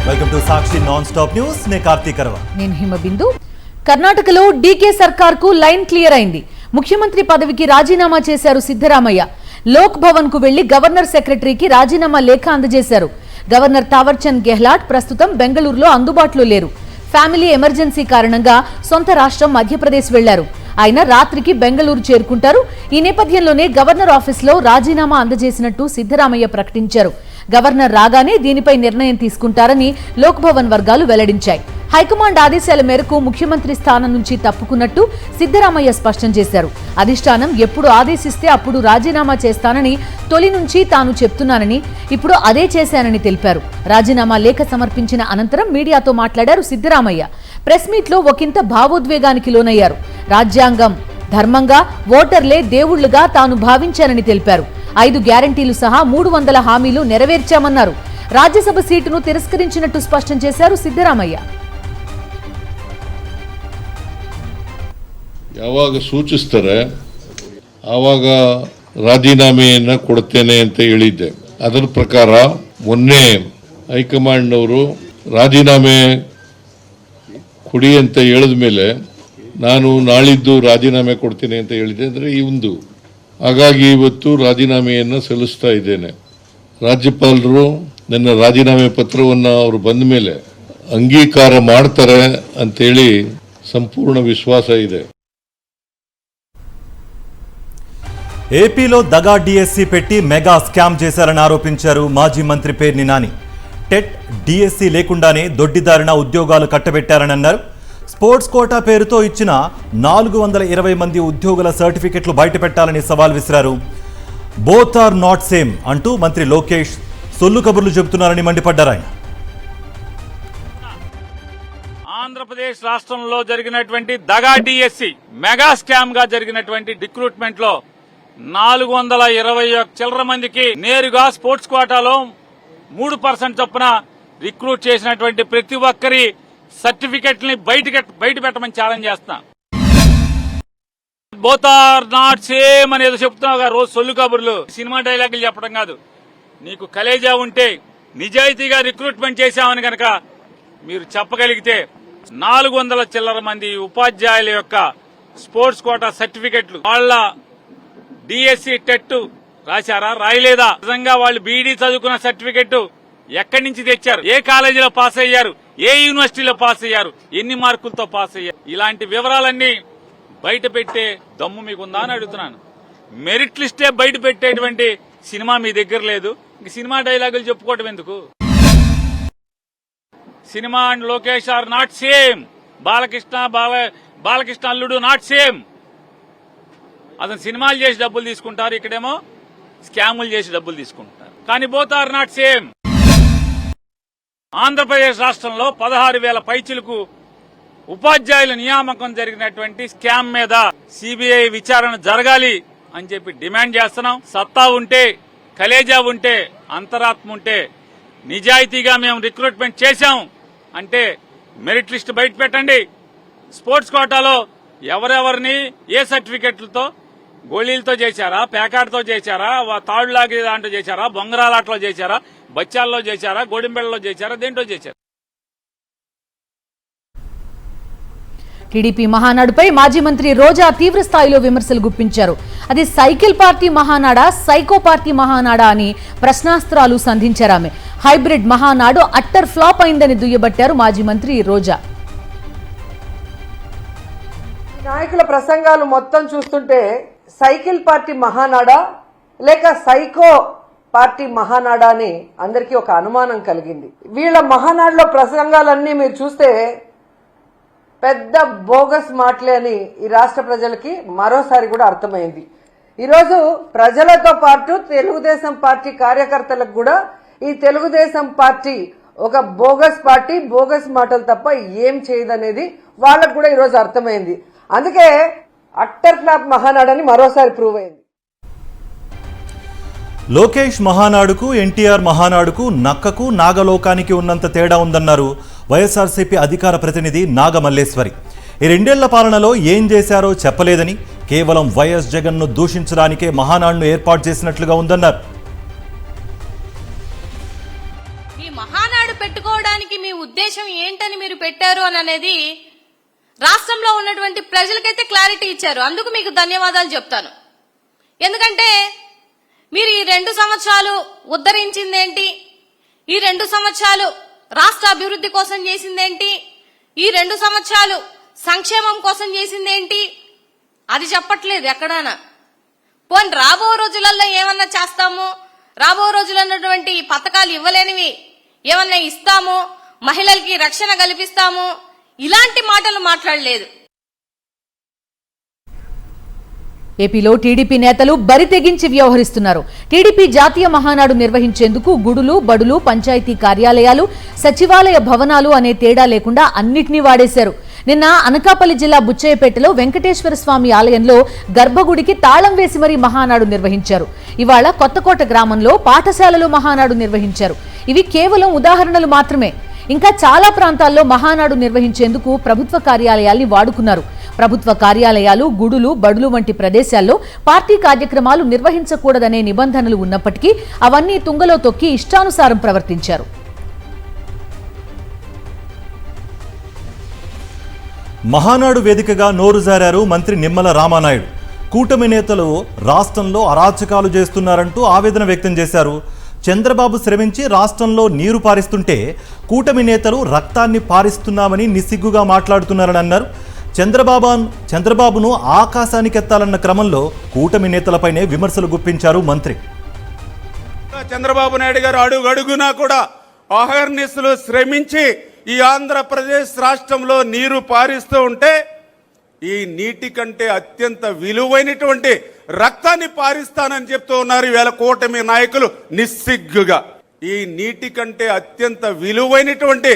Welcome to Sakshi non stop news. నేను కార్తీక్ అరవ. నేను హిమబిందు. కర్ణాటకలో డీకే సర్కార్ కు లైన్ క్లియర్ అయింది. ముఖ్యమంత్రి పదవికి రాజీనామా చేశారు సిద్ధరామయ్య. లోక్ భవన్ కు వెళ్లి గవర్నర్ సెక్రటరీకి రాజీనామా లేఖ అందజేశారు. గవర్నర్ తావర్చంద్ గెహ్లాట్ ప్రస్తుతం బెంగళూరులో అందుబాటులో లేరు. ఫ్యామిలీ ఎమర్జెన్సీ కారణంగా సొంత రాష్ట్రం మధ్యప్రదేశ్ వెళ్లారు. ఆయన రాత్రికి బెంగళూరు చేరుకుంటారు. ఈ నేపథ్యంలోనే గవర్నర్ ఆఫీసులో రాజీనామా అందజేసినట్టు సిద్ధరామయ్య ప్రకటించారు. గవర్నర్ రాగానే దీనిపై నిర్ణయం తీసుకుంటారని లోక్ భవన్ వర్గాలు వెల్లడించాయి. హైకమాండ్ ఆదేశాల మేరకు ముఖ్యమంత్రి స్థానం నుంచి తప్పుకున్నట్టు సిద్ధరామయ్య స్పష్టం చేశారు. అధిష్టానం ఎప్పుడు ఆదేశిస్తే అప్పుడు రాజీనామా చేస్తానని తొలి నుంచి తాను చెప్తున్నానని, ఇప్పుడు అదే చేశానని తెలిపారు. రాజీనామా లేఖ సమర్పించిన అనంతరం మీడియాతో మాట్లాడారు సిద్ధరామయ్య. ప్రెస్ మీట్ లో ఒకంత భావోద్వేగానికి లోనయ్యారు. రాజ్యాంగం, ధర్మంగా, ఓటర్లే దేవుళ్లుగా తాను భావించానని తెలిపారు. 5 గ్యారంటీలు సహా 300 హామీలు నెరవేర్చామన్నారు. రాజ్యసభ సీటును తిరస్కరించినట్టు స్పష్టం చేశారు ಸಿದ್ದರಾಮಯ್ಯ. ಯಾವಾಗ ಸೂಚಿಸ್ತಾರೆ ಆವಾಗ ರಾಜೀನಾಮೆಯನ್ನು ಕೊಡ್ತೇನೆ ಅಂತ ಹೇಳಿದ್ದೆ. ಅದರ ಪ್ರಕಾರ ಮೊನ್ನೆ ಹೈಕಮಾಂಡ್ನವರು ರಾಜೀನಾಮೆ ಕೊಡಿ ಅಂತ ಹೇಳಿದ ಮೇಲೆ ನಾನು ನಾಳಿದ್ದು ರಾಜೀನಾಮೆ ಕೊಡ್ತೀನಿ ಅಂತ ಹೇಳಿದೆ. ಅಂದರೆ ಈ ಒಂದು ಹಾಗಾಗಿ ಇವತ್ತು ರಾಜೀನಾಮೆಯನ್ನು ಸಲ್ಲಿಸ್ತಾ ಇದ್ದೇನೆ. ರಾಜ್ಯಪಾಲರು ನನ್ನ ರಾಜೀನಾಮೆ ಪತ್ರವನ್ನು ಅವರು ಬಂದ ಮೇಲೆ ಅಂಗೀಕಾರ ಮಾಡ್ತಾರೆ ಅಂತೇಳಿ ಸಂಪೂರ್ಣ ವಿಶ್ವಾಸ ಇದೆ. ఏపీలో దగా డిఎస్సి పెట్టి మెగా స్కామ్ చేశారని ఆరోపించారు మాజీ మంత్రి పేర్ని నాని. టెట్ డిఎస్సి లేకుండానే దొడ్డిదారిన ఉద్యోగాలు కట్టబెట్టారని అన్నారు. స్పోర్ట్స్ కోటా పేరుతో ఇచ్చిన 420 మంది ఉద్యోగుల సర్టిఫికెట్లు బయటపెట్టాలని సవాల్ విసిరారు. బోత్ ఆర్ నాట్ సేమ్ అంటూ మంత్రి లోకేష్ సొల్లు కబుర్లు చెబుతున్నారని మండిపడ్డారు ఆయన. ఆంధ్రప్రదేశ్ రాష్ట్రంలో జరిగినటువంటి దగా డిఎస్సి మెగా స్కామ్ గా జరిగినటువంటి రిక్రూట్మెంట్ లో 420 చిల్లర మందికి నేరుగా స్పోర్ట్స్ కోటాలో 3% చొప్పున రిక్రూట్ చేసినటువంటి ప్రతి ఒక్కరి సర్టిఫికెట్ ని బయట పెట్టమని ఛాలెంజ్ చేస్తున్నా. బోత్ ఆర్ నాట్ సేమ్ అనేది చెప్తున్నావు రోజు సొల్లు కబుర్లు, సినిమా డైలాగులు చెప్పడం కాదు. నీకు కలేజా ఉంటే నిజాయితీగా రిక్రూట్మెంట్ చేశామని కనుక మీరు చెప్పగలిగితే 400 చిల్లర మంది ఉపాధ్యాయుల యొక్క స్పోర్ట్స్ కోటా సర్టిఫికెట్లు వాళ్ళ డిఎస్సి టెట్ రాశారా, రాయలేదా, నిజంగా వాళ్ళు బీఈడీ చదువుకున్న సర్టిఫికెట్ ఎక్కడి నుంచి తెచ్చారు, ఏ కాలేజీలో పాస్ అయ్యారు, ఏ యూనివర్సిటీలో పాస్ అయ్యారు, ఎన్ని మార్కులతో పాస్ అయ్యారు, ఇలాంటి వివరాలన్నీ బయట పెట్టే దమ్ము మీకుందా అని అడుగుతున్నాను. మెరిట్ లిస్టే బయట పెట్టేటువంటి సినిమా మీ దగ్గర లేదు. ఇంక సినిమా డైలాగులు చెప్పుకోవటం ఎందుకు? Cinema and Lokesh are not same. Balakrishna అల్లుడు నాట్ సేమ్. అతను సినిమాలు చేసి డబ్బులు తీసుకుంటారు, ఇక్కడేమో స్కాములు చేసి డబ్బులు తీసుకుంటారు. కానీ both are not same. Andhra Pradesh రాష్ట్రంలో 16,000 పైచిలకు ఉపాధ్యాయుల నియామకం జరిగినటువంటి స్కామ్ మీద సిబిఐ విచారణ జరగాలి అని చెప్పి డిమాండ్ చేస్తున్నాం. సత్తా ఉంటే, కలేజా ఉంటే, అంతరాత్మ ఉంటే, నిజాయితీగా మేము రిక్రూట్మెంట్ చేశాం అంటే మెరిట్ లిస్ట్ బయట పెట్టండి. స్పోర్ట్స్ కోటాలో ఎవరెవరిని ఏ సర్టిఫికెట్లతో, గోళీలతో చేశారా, పేకాటతో చేశారా, తాళ్లాగే దాంట్లో చేశారా, బొంగరాలాట్లో చేశారా, బచ్చాల్లో చేశారా, గోడింబెళ్లలో చేశారా, దేంట్లో చేశారా? టీడీపీ మహానాడుపై మాజీ మంత్రి రోజా తీవ్ర స్థాయిలో విమర్శలు గుప్పించారు. అది సైకిల్ పార్టీ మహానాడా, సైకో పార్టీ మహానాడా అని ప్రశ్నాస్త్రాలు సంధించారు ఆమె. హైబ్రిడ్ మహానాడు అట్టర్ ఫ్లాప్ అయిందని దుయ్యబట్టారు మాజీ మంత్రి రోజా. నాయకుల ప్రసంగాలు మొత్తం చూస్తుంటే సైకిల్ పార్టీ మహానాడా లేక సైకో పార్టీ మహానాడా అని అందరికీ ఒక అనుమానం కలిగింది. వీళ్ళ మహానాడులో ప్రసంగాలన్నీ మీరు చూస్తే పెద్ద బోగస్ మాటలే అని ఈ రాష్ట్ర ప్రజలకి మరోసారి కూడా అర్థమైంది. ఈరోజు ప్రజలతో పాటు తెలుగుదేశం పార్టీ కార్యకర్తలకు కూడా ఈ తెలుగుదేశం పార్టీ ఒక బోగస్ పార్టీ, బోగస్ మాటలు తప్ప ఏం చేయదనేది వాళ్ళకు కూడా ఈరోజు అర్థమైంది. అందుకే అట్టర్ ఫ్లాప్ మహానాడని మరోసారి ప్రూవ్ అయింది. లోకేష్ మహానాడుకు, ఎన్టీఆర్ మహానాడుకు, నక్కకు, నాగలోకానికి ఉన్నంత తేడా ఉందన్నారు వైఎస్ఆర్సీపీ అధికార ప్రతినిధి నాగమల్లేశ్వరి. ఈ 2 ఏళ్ల పాలనలో ఏం చేశారో చెప్పలేదని, కేవలం వైఎస్ జగన్ను దూషించడానికే మహానాడును ఏర్పాటు చేసినట్లుగా ఉందన్నారు. ఈ మహానాడు పెట్టుకోవడానికి ఉద్దేశం ఏంటని మీరు పెట్టారు అని అనేది రాష్ట్రంలో ఉన్నటువంటి ప్రజలకైతే క్లారిటీ ఇచ్చారు. అందుకు మీకు ధన్యవాదాలు చెప్తాను. ఎందుకంటే మీరు ఈ 2 సంవత్సరాలు ఉద్ధరించిందేంటి, ఈ 2 సంవత్సరాలు రాష్ట్ర అభివృద్ధి కోసం చేసిందేంటి, ఈ 2 సంవత్సరాలు సంక్షేమం కోసం చేసిందేంటి అది చెప్పట్లేదు ఎక్కడానా. పోనీ రాబో రోజులలో ఏమన్నా చేస్తాము, రాబో రోజులన్నటువంటి పథకాలు ఇవ్వలేనివి ఏమన్నా ఇస్తాము, మహిళలకి రక్షణ కల్పిస్తాము, ఇలాంటి మాటలు మాట్లాడలేదు. ఏపీలో టీడీపీ నేతలు బరి తెగించి వ్యవహరిస్తున్నారు. టీడీపీ జాతీయ మహానాడు నిర్వహించేందుకు గుడులు, బడులు, పంచాయతీ కార్యాలయాలు, సచివాలయ భవనాలు అనే తేడా లేకుండా అన్నిటినీ వాడేశారు. నిన్న అనకాపల్లి జిల్లా బుచ్చయ్యపేటలో వెంకటేశ్వర స్వామి ఆలయంలో గర్భగుడికి తాళం వేసి మరీ మహానాడు నిర్వహించారు. ఇవాళ కొత్తకోట గ్రామంలో పాఠశాలలో మహానాడు నిర్వహించారు. ఇవి కేవలం ఉదాహరణలు మాత్రమే. ఇంకా చాలా ప్రాంతాల్లో మహానాడు నిర్వహించేందుకు ప్రభుత్వ కార్యాలయాల్ని వాడుకున్నారు. ప్రభుత్వ కార్యాలయాలు, గుడులు, బడులు వంటి ప్రదేశాల్లో పార్టీ కార్యక్రమాలు నిర్వహించకూడదనే నిబంధనలు ఉన్నప్పటికీ అవన్నీ తుంగలో తొక్కి ఇష్టానుసారం ప్రవర్తించారు. మహానాడు వేదికగా నోరు జారారు మంత్రి నిమ్మల రామానాయుడు. కూటమి నేతలు రాష్ట్రంలో అరాచకాలు చేస్తున్నారంటూ ఆవేదన వ్యక్తం చేశారు. చంద్రబాబు శ్రమించి రాష్ట్రంలో నీరు పారిస్తుంటే కూటమి నేతలు రక్తాన్ని పారిస్తున్నామని నిస్సిగ్గుగా మాట్లాడుతున్నారని అన్నారు. చంద్రబాబును ఆకాశానికెత్తాలన్న క్రమంలో కూటమి నేతలపైనే విమర్శలు గుప్పించారు మంత్రి. చంద్రబాబు నాయుడు గారు అడుగడుగునా కూడా అహర్నిశలు శ్రమించి ఈ ఆంధ్రప్రదేశ్ రాష్ట్రంలో నీరు పారిస్తూ ఉంటే ఈ నీటి కంటే అత్యంత విలువైనటువంటి రక్తాన్ని పారిస్తానని చెప్తూ ఉన్నారు ఈవేళ కూటమి నాయకులు నిస్సిగ్గుగా. ఈ నీటి కంటే అత్యంత విలువైనటువంటి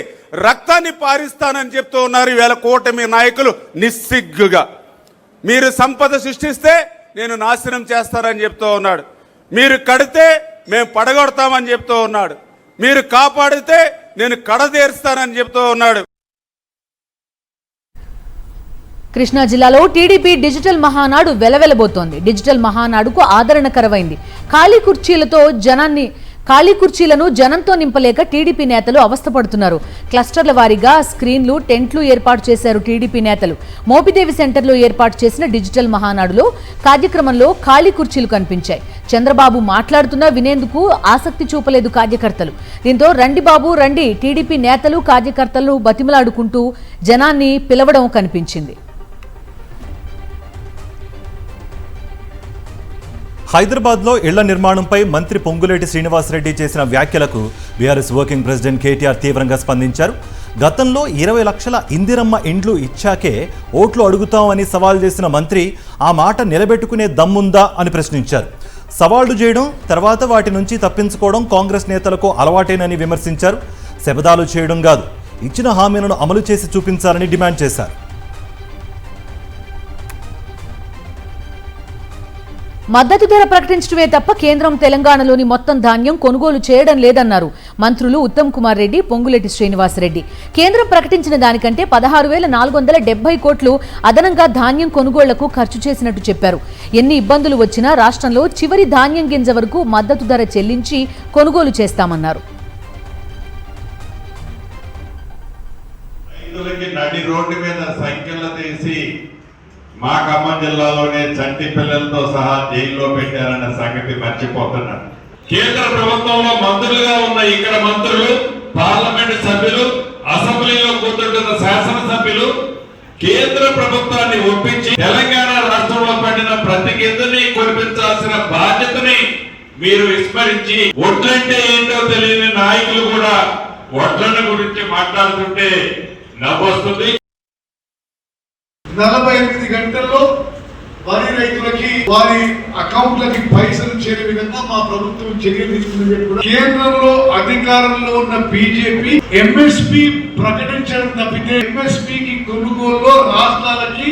రక్తాన్ని పారిస్తానని చెప్తూ ఉన్నారు ఈవేళ కూటమి నాయకులు నిస్సిగ్గుగా. మీరు సంపద సృష్టిస్తే నేను నాశనం చేస్తానని చెప్తూ ఉన్నాడు. మీరు కడితే మేము పడగొడతామని చెప్తూ ఉన్నాడు. మీరు కాపాడితే నేను కడదేరుస్తానని చెప్తూ ఉన్నాడు. కృష్ణా జిల్లాలో టీడీపీ డిజిటల్ మహానాడు వెలవెలబోతోంది. డిజిటల్ మహానాడుకు ఆదరణ కరవైంది. ఖాళీ కుర్చీలను జనంతో నింపలేక టీడీపీ నేతలు అవస్థపడుతున్నారు. క్లస్టర్ల వారీగా స్క్రీన్లు, టెంట్లు ఏర్పాటు చేశారు టీడీపీ నేతలు. మోపిదేవి సెంటర్లో ఏర్పాటు చేసిన డిజిటల్ మహానాడులో కార్యక్రమంలో ఖాళీ కుర్చీలు కనిపించాయి. చంద్రబాబు మాట్లాడుతున్నా వినేందుకు ఆసక్తి చూపలేదు కార్యకర్తలు. దీంతో రండి బాబు రండి టీడీపీ నేతలు, కార్యకర్తలు బతిమలాడుకుంటూ జనాన్ని పిలవడం కనిపించింది. హైదరాబాద్లో ఇళ్ల నిర్మాణంపై మంత్రి పొంగులేటి శ్రీనివాసరెడ్డి చేసిన వ్యాఖ్యలకు బీఆర్ఎస్ వర్కింగ్ ప్రెసిడెంట్ కేటీఆర్ తీవ్రంగా స్పందించారు. గతంలో 20 లక్షల ఇందిరమ్మ ఇండ్లు ఇచ్చాకే ఓట్లు అడుగుతామని సవాల్ చేసిన మంత్రి ఆ మాట నిలబెట్టుకునే దమ్ముందా అని ప్రశ్నించారు. సవాళ్లు చేయడం, తర్వాత వాటి నుంచి తప్పించుకోవడం కాంగ్రెస్ నేతలకు అలవాటేనని విమర్శించారు. శబదాలు చేయడం కాదు, ఇచ్చిన హామీలను అమలు చేసి చూపించాలని డిమాండ్ చేశారు. మద్దతు ధర ప్రకటించడమే తప్ప కేంద్రం తెలంగాణలోని మొత్తం ధాన్యం కొనుగోలు చేయడం లేదన్నారు మంత్రులు ఉత్తమ్ కుమార్ రెడ్డి, పొంగులేటి శ్రీనివాసరెడ్డి. కేంద్రం ప్రకటించిన దానికంటే 16,470 కోట్లు అదనంగా ధాన్యం కొనుగోళ్లకు ఖర్చు చేసినట్టు చెప్పారు. ఎన్ని ఇబ్బందులు వచ్చినా రాష్ట్రంలో చివరి ధాన్యం గింజ వరకు మద్దతు ధర చెల్లించి కొనుగోలు చేస్తామన్నారు. మా ఖమ్మం జిల్లాలోనే చంటి పిల్లలతో సహా జైల్లో పెట్టారన్న సంగతి మర్చిపోతున్నారు. కేంద్ర ప్రభుత్వంలో మంత్రులుగా ఉన్న ఇక్కడ మంత్రులు, పార్లమెంట్ సభ్యులు, అసెంబ్లీలో కూర్చుంటున్న శాసనసభ్యులు కేంద్ర ప్రభుత్వాన్ని ఒప్పించి తెలంగాణ రాష్ట్రంలో పడిన ప్రతి గింజని కొనిపించాల్సిన బాధ్యతని మీరు విస్మరించి ఒడ్లంటే ఏంటో తెలియని నాయకులు కూడా ఒడ్లను గురించి మాట్లాడుతుంటే నవ్వొస్తుంది. 48 గంటల్లో వరి రైతులకి వారి అకౌంట్లకి పైసలు చేరే విధంగా మా ప్రభుత్వం చర్యలు తీసుకుందని కేంద్రంలో అధికారంలో ఉన్న బీజేపీ ఎంఎస్పీ ప్రకటించడం తప్పితే ఎంఎస్పీకి కొనుగోలులో రాష్ట్రాలకి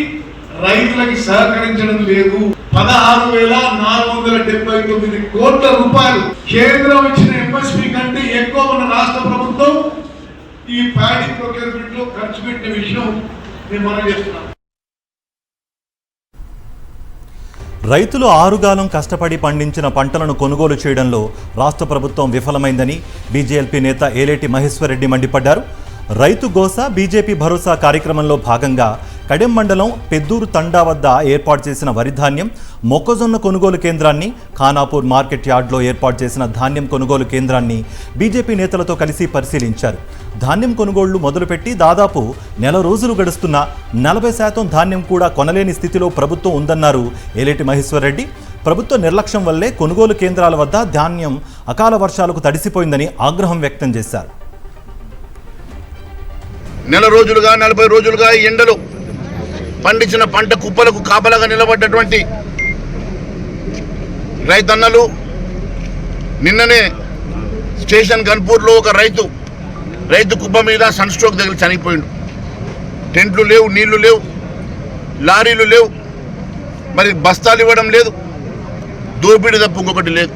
రైతులకి సహకరించడం లేదు. 16,479 కోట్ల రూపాయలు కేంద్రం ఇచ్చిన ఎంఎస్పీ కంటే ఎక్కువ ఉన్న రాష్ట్ర ప్రభుత్వం ఈ ప్యాడీ ప్రొక్యూర్మెంట్ లో ఖర్చు పెట్టిన విషయం నేను మనం చేస్తున్నాం. రైతులు ఆరుగాలం కష్టపడి పండించిన పంటలను కొనుగోలు చేయడంలో రాష్ట్ర ప్రభుత్వం విఫలమైందని బీజేఎల్పీ నేత ఏలేటి మహేశ్వర్ రెడ్డి మండిపడ్డారు. రైతు గోస బీజేపీ భరోసా కార్యక్రమంలో భాగంగా కడెం మండలం పెద్దూరు తండా వద్ద ఏర్పాటు చేసిన వరి ధాన్యం మొక్కజొన్న కొనుగోలు కేంద్రాన్ని, ఖానాపూర్ మార్కెట్ యార్డ్లో ఏర్పాటు చేసిన ధాన్యం కొనుగోలు కేంద్రాన్ని బీజేపీ నేతలతో కలిసి పరిశీలించారు. ధాన్యం కొనుగోళ్లు మొదలుపెట్టి దాదాపు నెల రోజులు గడుస్తున్నా 40% ధాన్యం కూడా కొనలేని స్థితిలో ప్రభుత్వం ఉందన్నారు ఏలేటి మహేశ్వర్ రెడ్డి. ప్రభుత్వ నిర్లక్ష్యం వల్లే కొనుగోలు కేంద్రాల వద్ద ధాన్యం అకాల వర్షాలకు తడిసిపోయిందని ఆగ్రహం వ్యక్తం చేశారు. నెల రోజులుగా 40 రోజులుగా ఎండలు పండించిన పంట కుప్పలకు కాపలాగా నిలబడ్డటువంటి రైతన్నలు నిన్ననే స్టేషన్ గన్పూర్లో ఒక రైతు కుప్ప మీద సన్ స్ట్రోక్ దగ్గర చనిపోయిండు. టెంట్లు లేవు, నీళ్లు లేవు, లారీలు లేవు, మరి బస్తాలు ఇవ్వడం లేదు, దోపిడీ తప్ప ఇంకొకటి లేదు.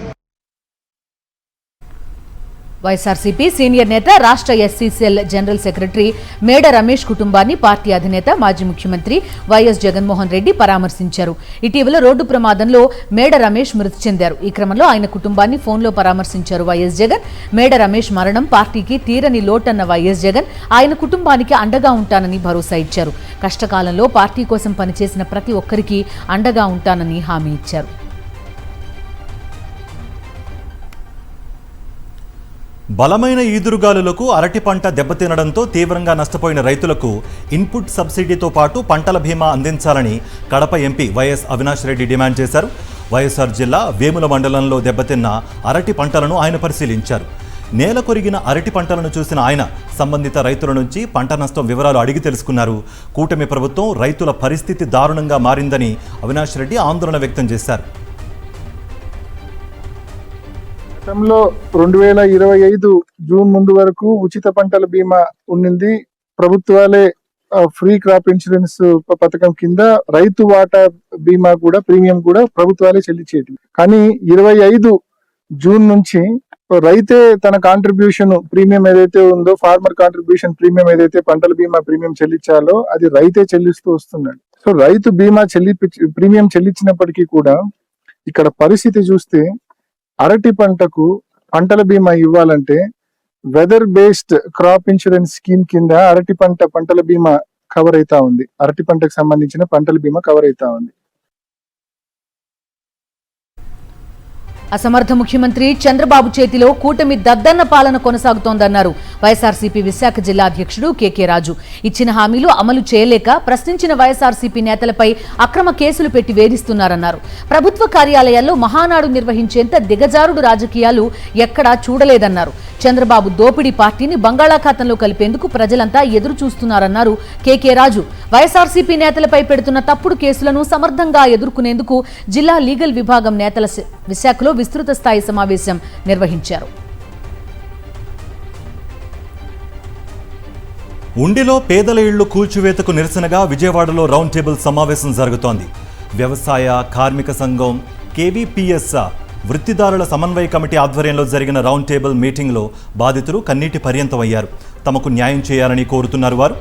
వైఎస్ఆర్సీపీ సీనియర్ నేత రాష్ట్ర ఎస్సీ సెల్ జనరల్ సెక్రటరీ మేడ రమేష్ కుటుంబాన్ని పార్టీ అధినేత మాజీ ముఖ్యమంత్రి వైఎస్ జగన్మోహన్ రెడ్డి పరామర్శించారు. ఇటీవల రోడ్డు ప్రమాదంలో మేడ రమేష్ మృతి చెందారు. ఈ క్రమంలో ఆయన కుటుంబాన్ని ఫోన్లో పరామర్శించారు వైఎస్ జగన్. మేడ రమేష్ మరణం పార్టీకి తీరని లోటన్న వైఎస్ జగన్ ఆయన కుటుంబానికి అండగా ఉంటానని భరోసా ఇచ్చారు. కష్టకాలంలో పార్టీ కోసం పనిచేసిన ప్రతి ఒక్కరికి అండగా ఉంటానని హామీ ఇచ్చారు. బలమైన ఈదురుగాలులకు అరటి పంట దెబ్బతినడంతో తీవ్రంగా నష్టపోయిన రైతులకు ఇన్పుట్ సబ్సిడీతో పాటు పంటల బీమా అందించాలని Kadapa MP YS Avinash Reddy demand చేశారు. వైఎస్ఆర్ జిల్లా వేముల మండలంలో దెబ్బతిన్న అరటి పంటలను ఆయన పరిశీలించారు. నేల కొరిగిన అరటి పంటలను చూసిన ఆయన సంబంధిత రైతుల నుంచి పంట నష్టం వివరాలు అడిగి తెలుసుకున్నారు. కూటమి ప్రభుత్వం రైతుల పరిస్థితి దారుణంగా మారిందని అవినాష్ రెడ్డి ఆందోళన వ్యక్తం చేశారు. గతంలో 2025 జూన్ ముందు వరకు ఉచిత పంటల బీమా ఉండింది. ప్రభుత్వాలే ఫ్రీ క్రాప్ ఇన్సూరెన్స్ పథకం కింద రైతు వాటా బీమా కూడా ప్రీమియం కూడా ప్రభుత్వాలే చెల్లించేది. కానీ 25 జూన్ నుంచి రైతే తన కాంట్రిబ్యూషన్ ప్రీమియం ఏదైతే ఉందో, ఫార్మర్ కాంట్రిబ్యూషన్ ప్రీమియం ఏదైతే పంటల బీమా ప్రీమియం చెల్లించాలో అది రైతే చెల్లిస్తూ వస్తున్నాడు. సో రైతు బీమా ప్రీమియం చెల్లించినప్పటికీ కూడా ఇక్కడ పరిస్థితి చూస్తే అరటి పంటకు పంటల బీమా ఇవ్వాలంటే weather based crop insurance scheme కింద అరటి పంటల బీమా కవర్ అవుతా ఉంది. అరటి పంటకు సంబంధించిన పంటల బీమా కవర్ అవుతా ఉంది. అసమర్థ ముఖ్యమంత్రి చంద్రబాబు చేతిలో కూటమి దద్దన్న పాలన కొనసాగుతోందన్నారు వైఎస్ఆర్సీపీ విశాఖ జిల్లా అధ్యక్షుడు కేకే రాజు. ఇచ్చిన హామీలు అమలు చేయలేక ప్రశ్నించిన వైఎస్ఆర్సీపీ నేతలపై అక్రమ కేసులు పెట్టి వేధిస్తున్నారన్నారు. ప్రభుత్వ కార్యాలయాల్లో మహానాడు నిర్వహించేంత దిగజారుడు రాజకీయాలు ఎక్కడా చూడలేదన్నారు. చంద్రబాబు దోపిడీ పార్టీని బంగాళాఖాతంలో కలిపేందుకు ప్రజలంతా ఎదురు చూస్తున్నారన్నారు కేకే రాజు. వైఎస్ఆర్సీపీ నేతలపై పెడుతున్న తప్పుడు కేసులను సమర్థంగా ఎదుర్కొనేందుకు జిల్లా లీగల్ విభాగం నేతల విశాఖలో విస్తృత స్థాయి సమావేశం నిర్వహించారు. ఉండిలో పేదల ఇళ్లు కూల్చివేతకు నిరసనగా విజయవాడలో రౌండ్ టేబుల్ సమావేశం జరుగుతోంది. వ్యవసాయ కార్మిక సంఘం, కేవీపీఎస్ వృత్తిదారుల సమన్వయ కమిటీ ఆధ్వర్యంలో జరిగిన రౌండ్ టేబుల్ మీటింగ్లో బాధితులు కన్నీటి పర్యంతమయ్యారు. తమకు న్యాయం చేయాలని కోరుతున్నారు వారు.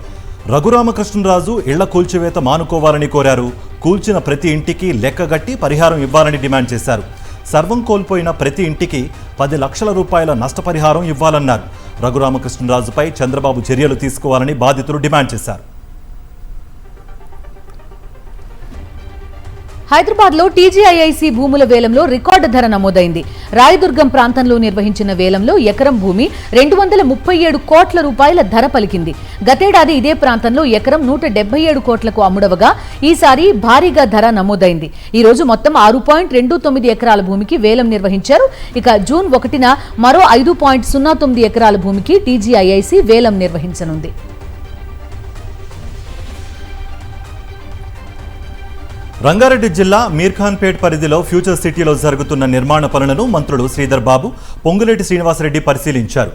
రఘురామకృష్ణరాజు ఇళ్ల కూల్చివేత మానుకోవాలని కోరారు. కూల్చిన ప్రతి ఇంటికి లెక్కగట్టి పరిహారం ఇవ్వాలని డిమాండ్ చేశారు. సర్వం కోల్పోయిన ప్రతి ఇంటికి 10 లక్షల రూపాయల నష్టపరిహారం ఇవ్వాలన్నారు. రఘురామకృష్ణరాజుపై చంద్రబాబు చర్యలు తీసుకోవాలని బాధితులు డిమాండ్ చేశారు. హైదరాబాద్ లో టీజీఐఐసీ భూముల వేలంలో రికార్డు ధర నమోదైంది. రాయదుర్గం ప్రాంతంలో నిర్వహించిన వేలంలో ఎకరం భూమి 237 కోట్ల రూపాయల ధర పలికింది. గతేడాది ఇదే ప్రాంతంలో ఎకరం 177 కోట్లకు అమ్ముడవగా ఈసారి భారీగా ధర నమోదైంది. ఈ రోజు మొత్తం 6.29 ఎకరాల భూమికి వేలం నిర్వహించారు. ఇక జూన్ 1న మరో 5.09 ఎకరాల భూమికి టీజీఐఐసీ వేలం నిర్వహించనుంది. రంగారెడ్డి జిల్లా మీర్ఖాన్పేట్ పరిధిలో ఫ్యూచర్ సిటీలో జరుగుతున్న నిర్మాణ పనులను మంత్రులు శ్రీధర్ బాబు, పొంగులేటి శ్రీనివాసరెడ్డి పరిశీలించారు.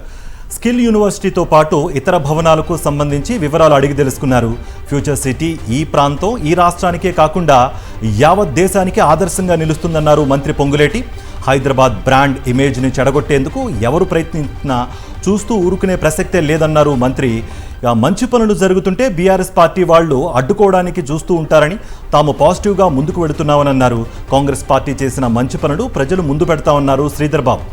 స్కిల్ యూనివర్సిటీతో పాటు ఇతర భవనాలకు సంబంధించి వివరాలు అడిగి తెలుసుకున్నారు. ఫ్యూచర్ సిటీ ఈ ప్రాంతం ఈ రాష్ట్రానికే కాకుండా యావత్ దేశానికి ఆదర్శంగా నిలుస్తుందన్నారు మంత్రి పొంగులేటి. హైదరాబాద్ బ్రాండ్ ఇమేజ్ని చెడగొట్టేందుకు ఎవరు ప్రయత్నించినా చూస్తూ ఊరుకునే ప్రసక్తే లేదన్నారు మంత్రి. మంచి పనులు జరుగుతుంటే బీఆర్ఎస్ పార్టీ వాళ్ళు అడ్డుకోవడానికి చూస్తూ ఉంటారని, తాము పాజిటివ్గా ముందుకు వెళుతున్నామని అన్నారు. కాంగ్రెస్ పార్టీ చేసిన మంచి పనులు ప్రజలు ముందు పెడతామన్నారు శ్రీధర్ బాబు.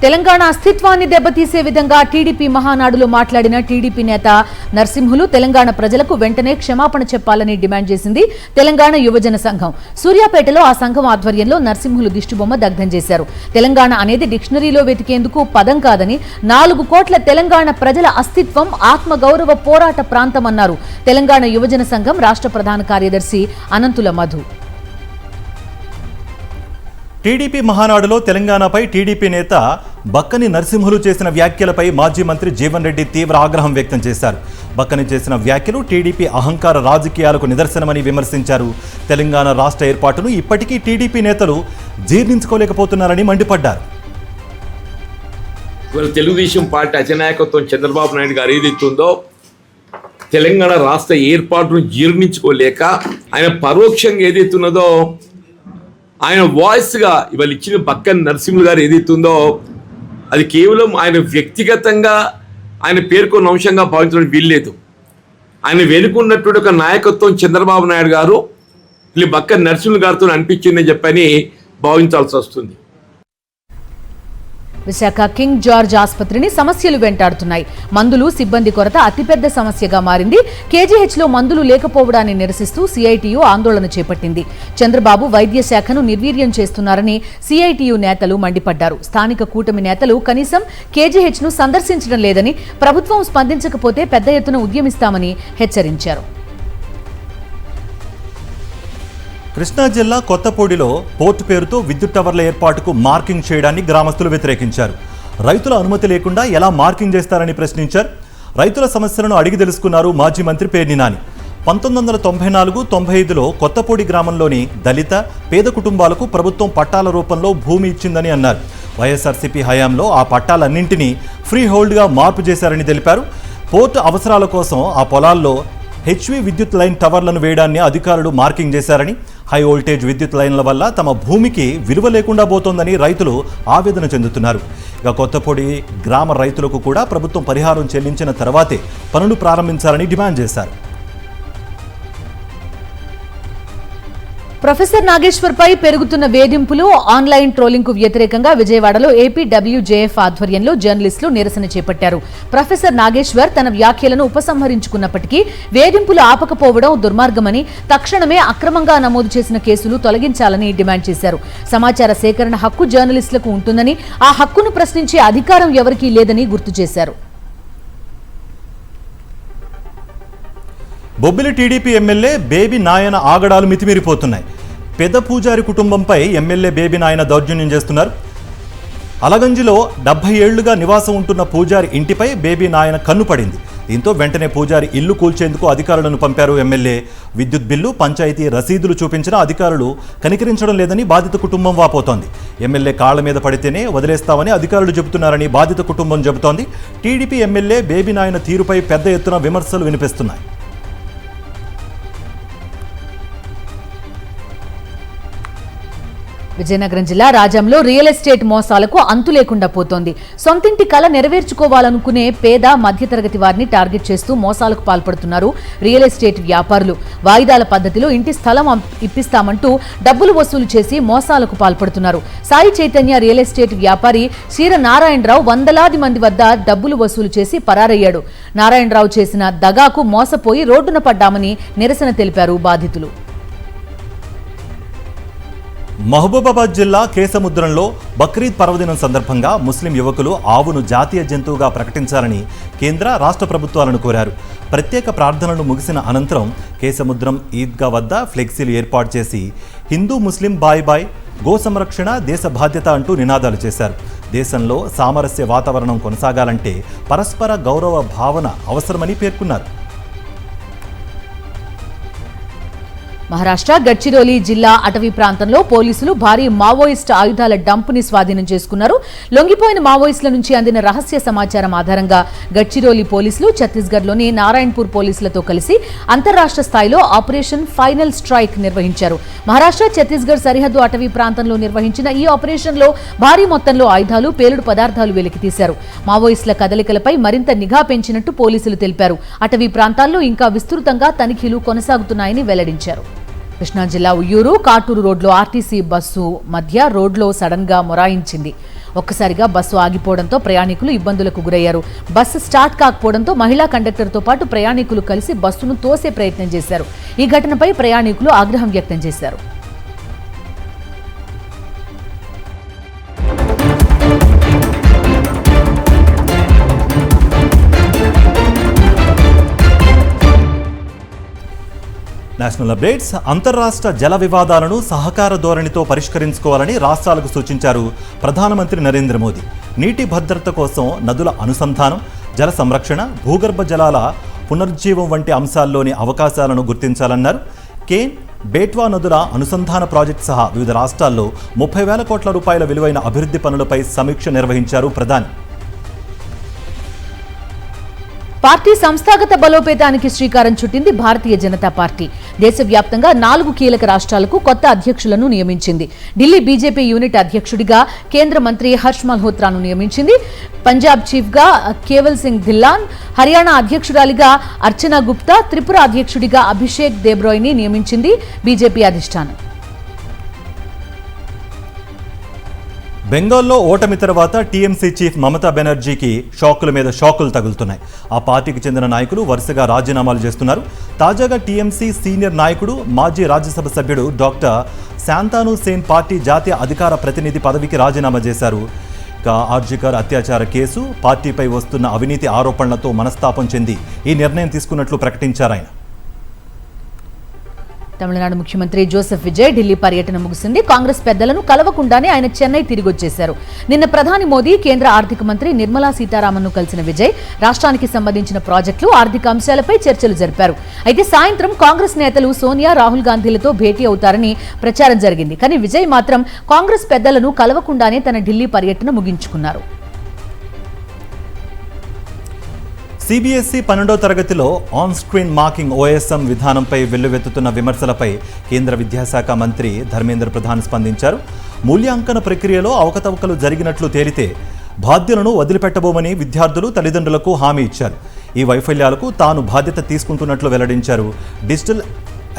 తెలంగాణ అస్తిత్వాన్ని దెబ్బతీసే విధంగా టీడీపీ మహానాడులో మాట్లాడిన టీడీపీ నేత నరసింహులు తెలంగాణ ప్రజలకు వెంటనే క్షమాపణ చెప్పాలని డిమాండ్ చేసింది తెలంగాణ యువజన సంఘం. సూర్యాపేటలో ఆ సంఘం ఆధ్వర్యంలో నరసింహులు దిష్టిబొమ్మ దగ్ధం చేశారు. తెలంగాణ అనేది డిక్షనరీలో వెతికేందుకు పదం కాదని 4 కోట్ల తెలంగాణ ప్రజల అస్తిత్వం ఆత్మగౌరవ పోరాట ప్రాంతమన్నారు తెలంగాణ యువజన సంఘం రాష్ట్ర ప్రధాన కార్యదర్శి అనంతుల మధు. టీడీపీ మహానాడులో తెలంగాణపై టీడీపీ నేత బక్కని నరసింహులు చేసిన వ్యాఖ్యలపై మాజీ మంత్రి జీవన్ రెడ్డి తీవ్ర ఆగ్రహం వ్యక్తం చేశారు. బక్కని చేసిన వ్యాఖ్యలు టీడీపీ అహంకార రాజకీయాలకు నిదర్శనమని విమర్శించారు. తెలంగాణ రాష్ట్ర ఏర్పాటును ఇప్పటికీ టీడీపీ నేతలు జీర్ణించుకోలేకపోతున్నారని మండిపడ్డారు. తెలుగుదేశం పార్టీ అధినాయకత్వం చంద్రబాబు నాయుడు గారు ఏదైతుందో తెలంగాణ రాష్ట్ర ఏర్పాటును జీర్ణించుకోలేక ఆయన పరోక్షంగా ఏదైతున్నదో ఆయన వాయిస్గా ఇవాళ ఇచ్చిన బక్కని నరసింహులు గారు ఏదైతుందో అది కేవలం ఆయన వ్యక్తిగతంగా ఆయన పేర్కొన్న అంశంగా భావించడం వీల్లేదు. ఆయన వెనుకున్నటువంటి ఒక నాయకత్వం చంద్రబాబు నాయుడు గారు వీళ్ళు బక్కని నరసింహులు గారితో అనిపించిందని చెప్పని భావించాల్సి వస్తుంది. విశాఖ కింగ్ జార్జ్ ఆసుపత్రిని సమస్యలు వెంటాడుతున్నాయి. మందులు, సిబ్బంది కొరత అతిపెద్ద సమస్యగా మారింది. కేజీహెచ్లో మందులు లేకపోవడాన్ని నిరసిస్తూ సిఐటియు ఆందోళన చేపట్టింది. చంద్రబాబు వైద్య శాఖను నిర్వీర్యం చేస్తున్నారని సిఐటియు నేతలు మండిపడ్డారు. స్థానిక కూటమి నేతలు కనీసం కేజీహెచ్ను సందర్శించడం లేదని, ప్రభుత్వం స్పందించకపోతే పెద్ద ఎత్తున ఉద్యమిస్తామని హెచ్చరించారు. కృష్ణా జిల్లా కొత్తపూడిలో పోర్టు పేరుతో విద్యుత్ టవర్ల ఏర్పాటుకు మార్కింగ్ చేయడాన్ని గ్రామస్తులు వ్యతిరేకించారు. రైతుల అనుమతి లేకుండా ఎలా మార్కింగ్ చేస్తారని ప్రశ్నించారు. రైతుల సమస్యలను అడిగి తెలుసుకున్నారు మాజీ మంత్రి పేర్ని నాని. 1994-95లో కొత్తపూడి గ్రామంలోని దళిత పేద కుటుంబాలకు ప్రభుత్వం పట్టాల రూపంలో భూమి ఇచ్చిందని అన్నారు. వైఎస్ఆర్సీపీ హయాంలో ఆ పట్టాలన్నింటినీ ఫ్రీ హోల్డ్గా మార్పు చేశారని తెలిపారు. పోర్టు అవసరాల కోసం ఆ పొలాల్లో హెచ్వి విద్యుత్ లైన్ టవర్లను వేయడాన్ని అధికారులు మార్కింగ్ చేశారని, హై వోల్టేజ్ విద్యుత్ లైన్ల వల్ల తమ భూమికి విలువ లేకుండా పోతోందని రైతులు ఆవేదన చెందుతున్నారు. ఇక కొత్తపూడి గ్రామ రైతులకు కూడా ప్రభుత్వం పరిహారం చెల్లించిన తర్వాతే పనులు ప్రారంభించాలని డిమాండ్ చేశారు. ప్రొఫెసర్ నాగేశ్వర్ పై పెరుగుతున్న వేధింపులు, ఆన్లైన్ ట్రోలింగ్ కు వ్యతిరేకంగా విజయవాడలో ఏపీడబ్ల్యూజేఎఫ్ ఆధ్వర్యంలో జర్నలిస్టులు నిరసన చేపట్టారు. ప్రొఫెసర్ నాగేశ్వర్ తన వ్యాఖ్యలను ఉపసంహరించుకున్నప్పటికీ వేధింపులు ఆపకపోవడం దుర్మార్గమని, తక్షణమే అక్రమంగా నమోదు చేసిన కేసులు తొలగించాలని డిమాండ్ చేశారు. సమాచార సేకరణ హక్కు జర్నలిస్టులకు ఉంటుందని, ఆ హక్కును ప్రశ్నించే అధికారం ఎవరికీ లేదని గుర్తు చేశారు. బొబ్బిలి టీడీపీ ఎమ్మెల్యే బేబీ నాయన ఆగడాలు మితిమీరిపోతున్నాయి. పెద్ద పూజారి కుటుంబంపై ఎమ్మెల్యే బేబీ నాయన దౌర్జన్యం చేస్తున్నారు. అలగంజిలో 70 ఏళ్లుగా నివాసం ఉంటున్న పూజారి ఇంటిపై బేబీ నాయన కన్ను పడింది. దీంతో వెంటనే పూజారి ఇల్లు కూల్చేందుకు అధికారులను పంపారు ఎమ్మెల్యే. విద్యుత్ బిల్లు, పంచాయతీ రసీదులు చూపించినా అధికారులు కనికరించడం లేదని బాధిత కుటుంబం వాపోతోంది. ఎమ్మెల్యే కాళ్ల మీద పడితేనే వదిలేస్తామని అధికారులు చెబుతున్నారని బాధిత కుటుంబం చెబుతోంది. టీడీపీ ఎమ్మెల్యే బేబీ నాయన తీరుపై పెద్ద ఎత్తున విమర్శలు వినిపిస్తున్నాయి. విజయనగరం జిల్లా రాజంలో రియల్ ఎస్టేట్ మోసాలకు అంతు లేకుండా పోతోంది. సొంతింటి కల నెరవేర్చుకోవాలనుకునే పేద మధ్యతరగతి వారిని టార్గెట్ చేస్తూ మోసాలకు పాల్పడుతున్నారు రియల్ ఎస్టేట్ వ్యాపారులు. వాయిదాల పద్ధతిలో ఇంటి స్థలం ఇప్పిస్తామంటూ డబ్బులు వసూలు చేసి మోసాలకు పాల్పడుతున్నారు. సాయి చైతన్య రియల్ ఎస్టేట్ వ్యాపారి క్షీర నారాయణరావు వందలాది మంది వద్ద డబ్బులు వసూలు చేసి పరారయ్యాడు. నారాయణరావు చేసిన దగాకు మోసపోయి రోడ్డున పడ్డామని నిరసన తెలిపారు బాధితులు. మహబూబాబాద్ జిల్లా కేసముద్రంలో బక్రీద్ పర్వదినం సందర్భంగా ముస్లిం యువకులు ఆవును జాతీయ జంతువుగా ప్రకటించాలని కేంద్ర, రాష్ట్ర ప్రభుత్వాలను కోరారు. ప్రత్యేక ప్రార్థనలు ముగిసిన అనంతరం కేసముద్రం ఈద్గా వద్ద ఫ్లెక్సీలు ఏర్పాటు చేసి హిందూ ముస్లిం బాయ్ బాయ్, గో సంరక్షణ దేశ బాధ్యత అంటూ నినాదాలు చేశారు. దేశంలో సామరస్య వాతావరణం కొనసాగాలంటే పరస్పర గౌరవ భావన అవసరమని పేర్కొన్నారు. మహారాష్ట్ర గడ్చిరోలి జిల్లా అటవీ ప్రాంతంలో పోలీసులు భారీ మావోయిస్ట్ ఆయుధాల డంపుని స్వాధీనం చేసుకున్నారు. లొంగిపోయిన మావోయిస్టుల నుంచి అందిన రహస్య సమాచారం ఆధారంగా గడ్చిరోలి పోలీసులు ఛత్తీస్గఢ్లోని నారాయణపూర్ పోలీసులతో కలిసి అంతర్రాష్ట్ర స్థాయిలో ఆపరేషన్ ఫైనల్ స్ట్రైక్ నిర్వహించారు. మహారాష్ట్ర ఛత్తీస్గఢ్ సరిహద్దు అటవీ ప్రాంతంలో నిర్వహించిన ఈ ఆపరేషన్లో భారీ మొత్తంలో ఆయుధాలు, పేలుడు పదార్థాలు వెలికితీశారు. మావోయిస్టుల కదలికలపై మరింత నిఘా పెంచినట్టు పోలీసులు తెలిపారు. అటవీ ప్రాంతాల్లో ఇంకా విస్తృతంగా తనిఖీలు కొనసాగుతున్నాయని వెల్లడించారు. కృష్ణా జిల్లా ఉయ్యూరు కాటూరు రోడ్లో ఆర్టీసీ బస్సు మధ్య రోడ్లో సడన్ గా మొరాయించింది. ఒక్కసారిగా బస్సు ఆగిపోవడంతో ప్రయాణికులు ఇబ్బందులకు గురయ్యారు. బస్సు స్టార్ట్ కాకపోవడంతో మహిళా కండక్టర్తో పాటు ప్రయాణికులు కలిసి బస్సును తోసే ప్రయత్నం చేశారు. ఈ ఘటనపై ప్రయాణికులు ఆగ్రహం వ్యక్తం చేశారు. National updates. అంతర్రాష్ట్ర జల వివాదాలను సహకార ధోరణితో పరిష్కరించుకోవాలని రాష్ట్రాలకు సూచించారు ప్రధానమంత్రి నరేంద్ర మోదీ. నీటి భద్రత కోసం నదుల అనుసంధానం, జల సంరక్షణ, భూగర్భ జలాల పునరుజ్జీవం వంటి అంశాల్లోని అవకాశాలను గుర్తించాలన్నారు. కేన్, బేట్వా నదుల అనుసంధాన ప్రాజెక్టు సహా వివిధ రాష్ట్రాల్లో 30,000 కోట్ల రూపాయల విలువైన అభివృద్ధి పనులపై సమీక్ష నిర్వహించారు ప్రధాని. పార్టీ సంస్థాగత బలోపేతానికి శ్రీకారం చుట్టింది భారతీయ జనతా పార్టీ. దేశవ్యాప్తంగా 4 కీలక రాష్ట్రాలకు కొత్త అధ్యక్షులను నియమించింది. ఢిల్లీ బీజేపీ యూనిట్ అధ్యక్షుడిగా కేంద్ర మంత్రి హర్ష్ మల్హోత్రాను నియమించింది. పంజాబ్ చీఫ్గా కేవల్ సింగ్ ధిల్లాన్, హర్యానా అధ్యక్షురాలిగా అర్చనా గుప్తా, త్రిపుర అధ్యక్షుడిగా అభిషేక్ దేబ్రాయ్ని నియమించింది బీజేపీ అధిష్టానం. బెంగాల్లో ఓటమి తర్వాత టీఎంసీ చీఫ్ మమతా బెనర్జీకి షాకుల మీద షాకులు తగులుతున్నాయి. ఆ పార్టీకి చెందిన నాయకులు వరుసగా రాజీనామాలు చేస్తున్నారు. తాజాగా టీఎంసీ సీనియర్ నాయకుడు, మాజీ రాజ్యసభ సభ్యుడు డాక్టర్ శాంతాను సేన్ పార్టీ జాతీయ అధికార ప్రతినిధి పదవికి రాజీనామా చేశారు. ఇక ఆర్జికర్ అత్యాచార కేసు, పార్టీపై వస్తున్న అవినీతి ఆరోపణలతో మనస్తాపం చెంది ఈ నిర్ణయం తీసుకున్నట్లు ప్రకటించారు ఆయన. తమిళనాడు ముఖ్యమంత్రి జోసెఫ్ విజయ్ ఢిల్లీ పర్యటన ముగిసింది. కాంగ్రెస్ పెద్దలను కలవకుండానే ఆయన చెన్నై తిరిగొచ్చేశారు. నిన్న ప్రధాని మోదీ, కేంద్ర ఆర్థిక మంత్రి నిర్మలా సీతారామన్ను కలిసిన విజయ్ రాష్ట్రానికి సంబంధించిన ప్రాజెక్టులు, ఆర్థిక అంశాలపై చర్చలు జరిపారు. అయితే సాయంత్రం కాంగ్రెస్ నేతలు సోనియా, రాహుల్ గాంధీలతో భేటీ అవుతారని ప్రచారం జరిగింది. కానీ విజయ్ మాత్రం కాంగ్రెస్ పెద్దలను కలవకుండానే తన ఢిల్లీ పర్యటన ముగించుకున్నారు. సిబిఎస్ఈ 12వ తరగతిలో ఆన్ స్క్రీన్ మార్కింగ్ ఓఎస్ఎం విధానంపై వెల్లువెత్తుతున్న విమర్శలపై కేంద్ర విద్యాశాఖ మంత్రి ధర్మేంద్ర ప్రధాన్ స్పందించారు. మూల్యాంకన ప్రక్రియలో అవకతవకలు జరిగినట్లు తేలితే బాధ్యులను వదిలిపెట్టబోమని విద్యార్థులు, తల్లిదండ్రులకు హామీ ఇచ్చారు. ఈ వైఫల్యాలకు తాను బాధ్యత తీసుకుంటున్నట్లు వెల్లడించారు. డిజిటల్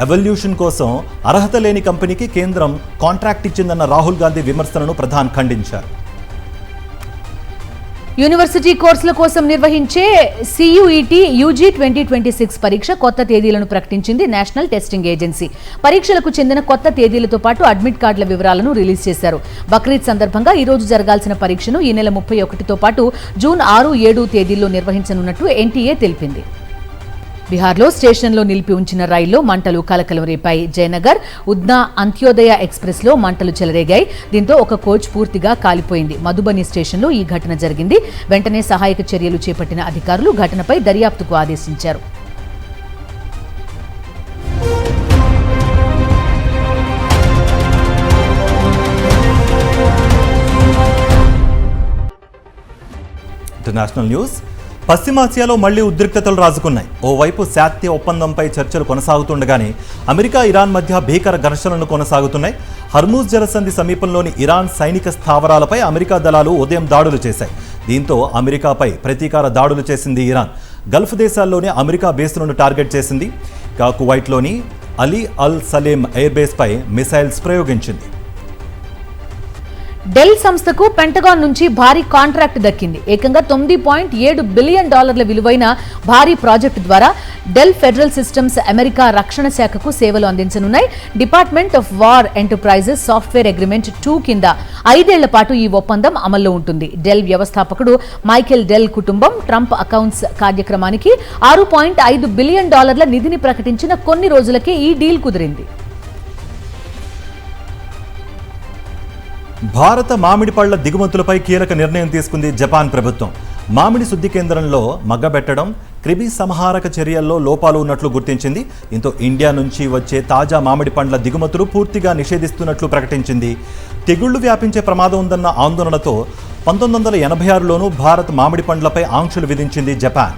ఎవల్యూషన్ కోసం అర్హత లేని కంపెనీకి కేంద్రం కాంట్రాక్ట్ ఇచ్చిందన్న రాహుల్ గాంధీ విమర్శలను ప్రధాన్ ఖండించారు. యూనివర్సిటీ కోర్సుల కోసం నిర్వహించే సియుఈటి యూజీ 2026 పరీక్ష కొత్త తేదీలను ప్రకటించింది నేషనల్ టెస్టింగ్ ఏజెన్సీ. పరీక్షలకు చెందిన కొత్త తేదీలతో పాటు అడ్మిట్ కార్డుల వివరాలను రిలీజ్ చేశారు. బక్రీద్ సందర్భంగా ఈ రోజు జరగాల్సిన పరీక్షను ఈ నెల 31తో పాటు జూన్ 6, 7 తేదీల్లో నిర్వహించనున్నట్టు ఎన్టీఏ తెలిపింది. బీహార్లో స్టేషన్లో నిలిపి ఉంచిన రైల్లో మంటలు కలకలం రేపాయి. జయనగర్, ఉద్నా, అంత్యోదయ ఎక్స్ప్రెస్లో మంటలు చెలరేగాయి. దీంతో ఒక కోచ్ పూర్తిగా కాలిపోయింది. మధుబని స్టేషన్లో ఈ ఘటన జరిగింది. వెంటనే సహాయక చర్యలు చేపట్టిన అధికారులు ఘటనపై దర్యాప్తుకు ఆదేశించారు. International news. పశ్చిమాసియాలో మళ్లీ ఉద్రిక్తతలు రాజుకున్నాయి. ఓవైపు శాంతి ఒప్పందంపై చర్చలు కొనసాగుతుండగానే అమెరికా, ఇరాన్ మధ్య భీకర ఘర్షణలు కొనసాగుతున్నాయి. హర్మూజ్ జలసంధి సమీపంలోని ఇరాన్ సైనిక స్థావరాలపై అమెరికా దళాలు ఉదయం దాడులు చేశాయి. దీంతో అమెరికాపై ప్రతీకార దాడులు చేసింది ఇరాన్. గల్ఫ్ దేశాల్లోని అమెరికా బేస్లను టార్గెట్ చేసింది. కువైట్లోని అలీ అల్ సలేం ఎయిర్ బేస్పై మిసైల్స్ ప్రయోగించింది. డెల్ సంస్థకు పెంటగాన్ నుంచి భారీ కాంట్రాక్ట్ దక్కింది. ఏకంగా $9.7 బిలియన్ విలువైన భారీ ప్రాజెక్టు ద్వారా డెల్ ఫెడరల్ సిస్టమ్స్ అమెరికా రక్షణ శాఖకు సేవలు అందించనున్నాయి. Department of war enterprises software agreement 2 కింద 5 ఏళ్ల పాటు ఈ ఒప్పందం అమల్లో ఉంటుంది. డెల్ వ్యవస్థాపకుడు మైకేల్ డెల్ కుటుంబం ట్రంప్ అకౌంట్స్ కార్యక్రమానికి $6.5 బిలియన్ నిధిని ప్రకటించిన కొన్ని రోజులకే ఈ డీల్ కుదిరింది. భారత మామిడి పళ్ల దిగుమతులపై కీలక నిర్ణయం తీసుకుంది జపాన్ ప్రభుత్వం. మామిడి శుద్ధి కేంద్రంలో మగ్గబెట్టడం, క్రిమి సంహారక చర్యల్లో లోపాలు ఉన్నట్లు గుర్తించింది. దీంతో ఇండియా నుంచి వచ్చే తాజా మామిడి పండ్ల దిగుమతులు పూర్తిగా నిషేధిస్తున్నట్లు ప్రకటించింది. తెగుళ్లు వ్యాపించే ప్రమాదం ఉందన్న ఆందోళనతో 1986లోనూ భారత్ మామిడి పండ్లపై ఆంక్షలు విధించింది జపాన్.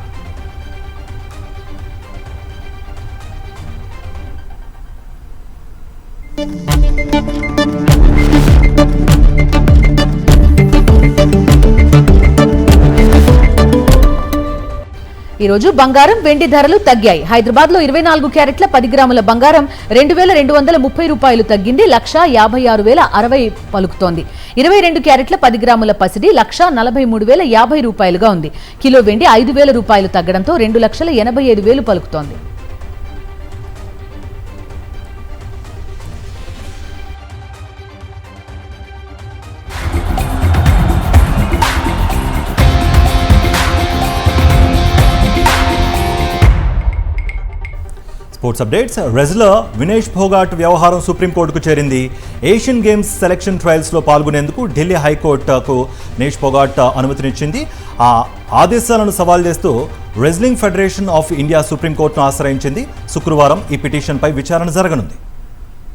ఈ రోజు బంగారం, వెండి ధరలు తగ్గాయి. హైదరాబాద్ లో 24 క్యారెట్ల 10 గ్రాముల బంగారం 2230 రూపాయలు తగ్గింది, 1,56,060 పలుకుతోంది. 22 క్యారెట్ల 10 గ్రాముల పసిడి 1,43,050 రూపాయలుగా ఉంది. కిలో వెండి 5,000 రూపాయలు తగ్గడంతో 2,85,000 పలుకుతోంది. Sports updates. Wrestler Vinesh Phogat వ్యవహారం సుప్రీంకోర్టుకు చేరింది. ఏషియన్ గేమ్స్ సెలక్షన్ ట్రయల్స్లో పాల్గొనేందుకు ఢిల్లీ హైకోర్టుకు వినేష్ ఫోగాట్ అనుమతినిచ్చింది. ఆ ఆదేశాలను సవాల్ చేస్తూ రెజ్లింగ్ ఫెడరేషన్ ఆఫ్ ఇండియా సుప్రీంకోర్టును ఆశ్రయించింది. శుక్రవారం ఈ పిటిషన్పై విచారణ జరగనుంది.